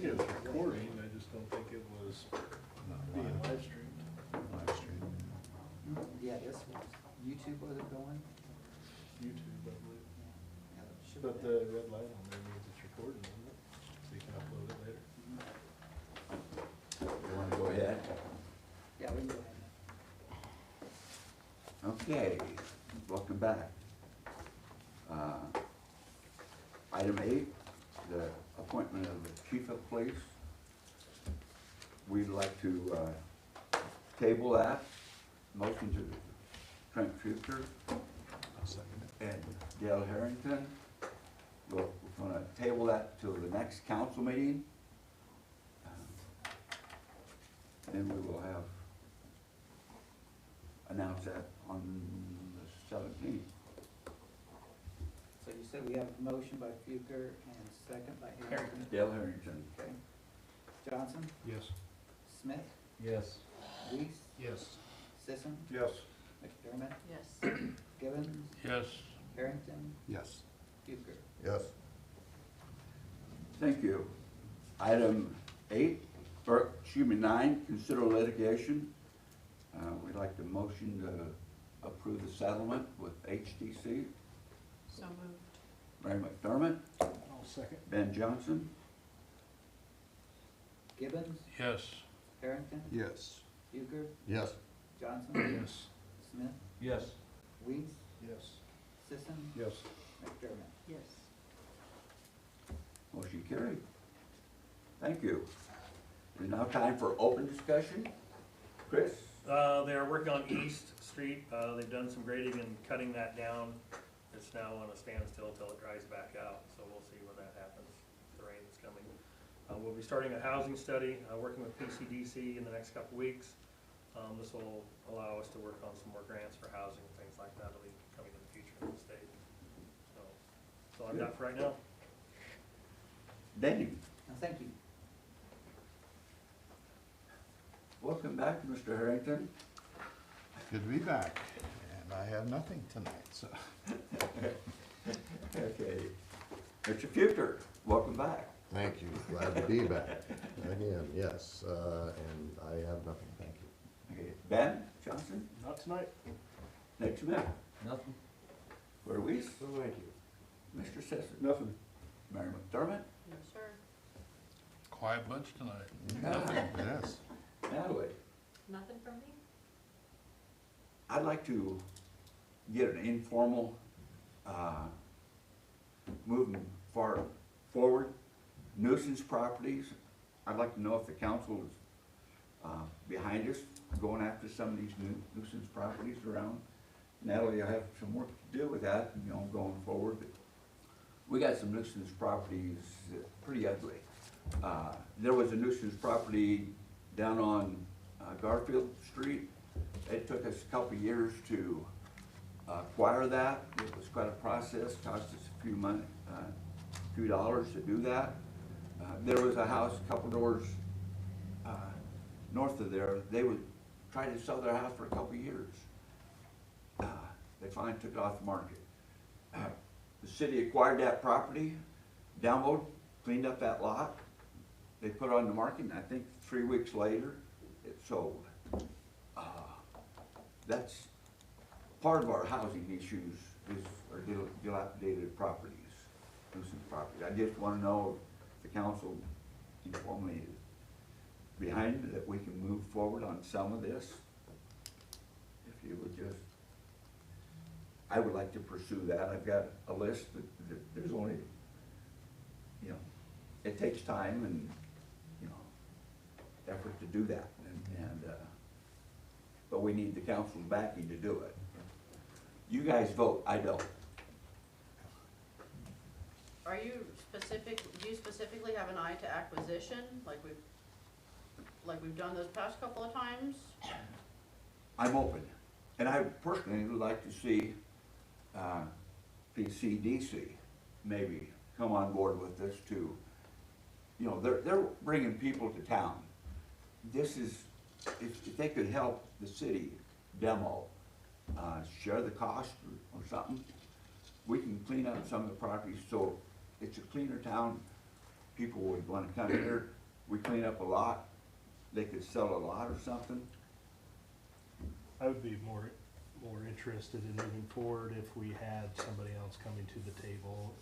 think it was recording, I just don't think it was being live streamed. Live stream. Yeah, this was, YouTube was it going? YouTube, I believe. Yeah, it should But have the been. red light on there means it's recording, doesn't it? So you can upload it later. You wanna go ahead? Yeah, we can go ahead Okay, welcome back. Item 8, the appointment of the chief of police. We'd like to table that. Motion to Trent Schuster I'll second it. and Dale Harrington. We're gonna table that till the next council meeting. Then we will have, announce that on the 17th. So you said we have a motion by Fuker and second by Harrington. Dale Harrington. Okay. Johnson, Yes. Smith, Yes. Weiss, Yes. Sisson, Yes. McDermott, Yes. Gibbons, Yes. Harrington, Yes. Fuker. Yes. Thank you. Item 9, consider litigation. We'd like to motion to approve the settlement with HTC. So moved. Mary McDermott, I'll second. Ben Johnson, Gibbons, Yes. Harrington, Yes. Fuker, Yes. Johnson, Yes. Smith, Yes. Weiss, Yes. Sisson, Yes. McDermott. Yes. motion carried. Thank you. It is now time for open discussion. Chris? They are working on East Street. They've done some grading and cutting that down. It's now on a standstill until it dries back out, so we'll see when that happens, the rain that's coming. We'll be starting a housing study, working with PCDC in the next couple weeks. This will allow us to work on some more grants for housing and things like that that'll be coming in the future in the state. So I've got for right now. Danny? Now, thank you. Welcome back, Mr. Harrington. Good to be back, and I have nothing tonight, so. Okay. Mr. Futer, welcome back. Thank you, glad to be back again, yes, and I have nothing, thank you. Okay. Ben Johnson? Not tonight. Nick Smith? Nothing. Claire Weiss? Thank you. Mr. Sisson? Nothing. Mary McDermott? No, sir. Quiet bunch tonight. Yes. Natalie? Nothing from me? I'd like to get an informal, moving forward, nuisance properties. I'd like to know if the council is behind us, going after some of these nuisance properties around. Natalie, I have some work to do with that, you know, going forward. But we got some nuisance properties, pretty ugly. There was a nuisance property down on Garfield Street. It took us a couple of years to acquire that. It was quite a process, cost us a few dollars to do that. There was a house a couple doors north of there. They would try to sell their house for a couple of years. They finally took it off the market. The city acquired that property, downloaded, cleaned up that lot. They put it on the market, and I think 3 weeks later, it sold. That's part of our housing issues is our dilapidated properties, nuisance properties. I just want to know if the council informally is behind it, that we can move forward on some of this. If you would just, I would like to pursue that. I've got a list, but there's only, you know, it takes time and, you know, effort to do that. But we need the council's backing to do it. You guys vote, I don't. Are you do you specifically have an eye to acquisition, like we've done those past couple of times? I'm open. And I personally would like to see PCDC maybe come on board with this too. You know, they're bringing people to town. This is, if they could help the city demo, share the cost or something, we can clean up some of the properties so it's a cleaner town. people would wanna come here, we clean up a lot, they could sell a lot or something. I would be more interested in moving forward if we had somebody else coming to the table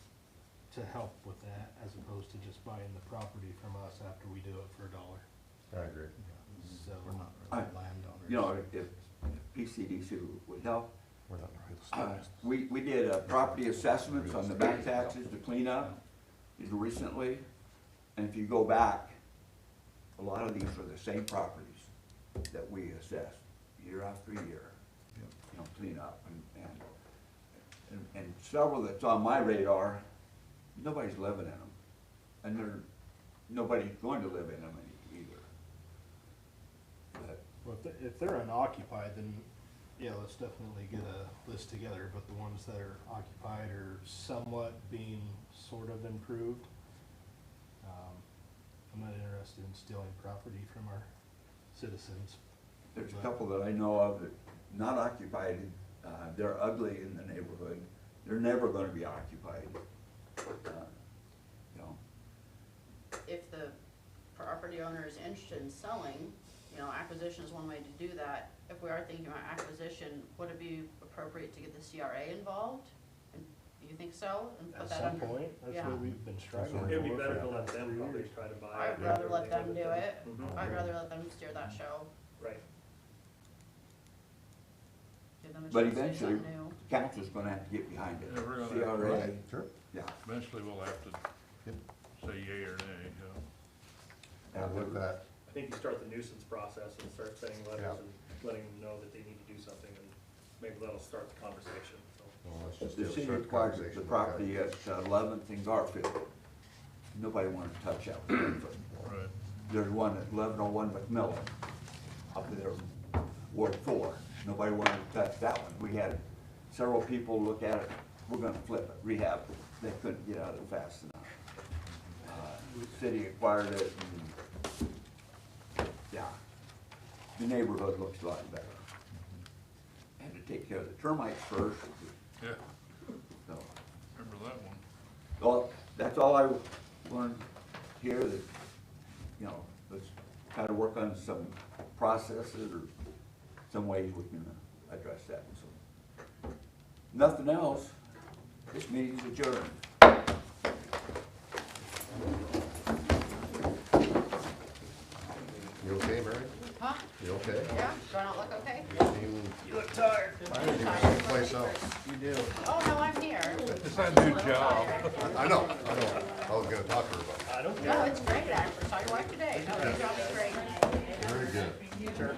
to help with that, as opposed to just buying the property from us after we do it for $1. I agree. So, We're not I- really landowners. You know, if PCDC would help. We're not right. We did property assessments on the back taxes to clean up recently, and if you go back, a lot of these are the same properties that we assess year after year. You know, clean up, and several that's on my radar, nobody's living in them, and nobody's going to live in them either. But well, if they're unoccupied, then, yeah, let's definitely get a list together, but the ones that are occupied or somewhat being sort of improved, I'm not interested in stealing property from our citizens. there's a couple that I know of that not occupied, they're ugly in the neighborhood, they're never gonna be occupied. You know, If the property owner is interested in selling, you know, acquisition is one way to do that. If we are thinking about acquisition, would it be appropriate to get the CRA involved? And do you think so? And put At that some under? point, that's Yeah. what we've been striving for. It'd be better to for let them 3 probably years. try to buy it. I'd rather let them do it. Mhm. I'd rather let them steer that show. Right. Give them a But chance to do eventually, something new. the council's gonna have to get behind it. Yeah, we're gonna- CRA, Right, sure. yeah. Eventually, we'll have to Yep. say yea or nay, And with that, I think you start the nuisance process and start sending letters Yeah. and letting them know that they need to do something, and maybe that'll start the conversation, so. well, let's just The do a city short acquired conversation. the property at 11th and Garfield. Nobody wanted to touch that one. right? There's one at 1101 McMillan, up there, Ward 4. Nobody wanted to touch that one. We had several people look at it, we're gonna flip it, rehab it. They couldn't get out of it fast enough. The city acquired it, and, yeah, the neighborhood looks a lot better. Had to take care of the termites first, Yeah, so. remember that one. Well, that's all I learned here, that, you know, let's try to work on some processes or some ways we can address that, so. Nothing else, this meeting's adjourned. You okay, Mary? Huh? You okay? Yeah? Do I not look okay? You look tired. Place out. Oh, no, I'm here. It's not a new job. I know. I was gonna talk to her about I don't No, care. it's great, actually. Saw your wife today. No, your job is great. it. Very good. Sure.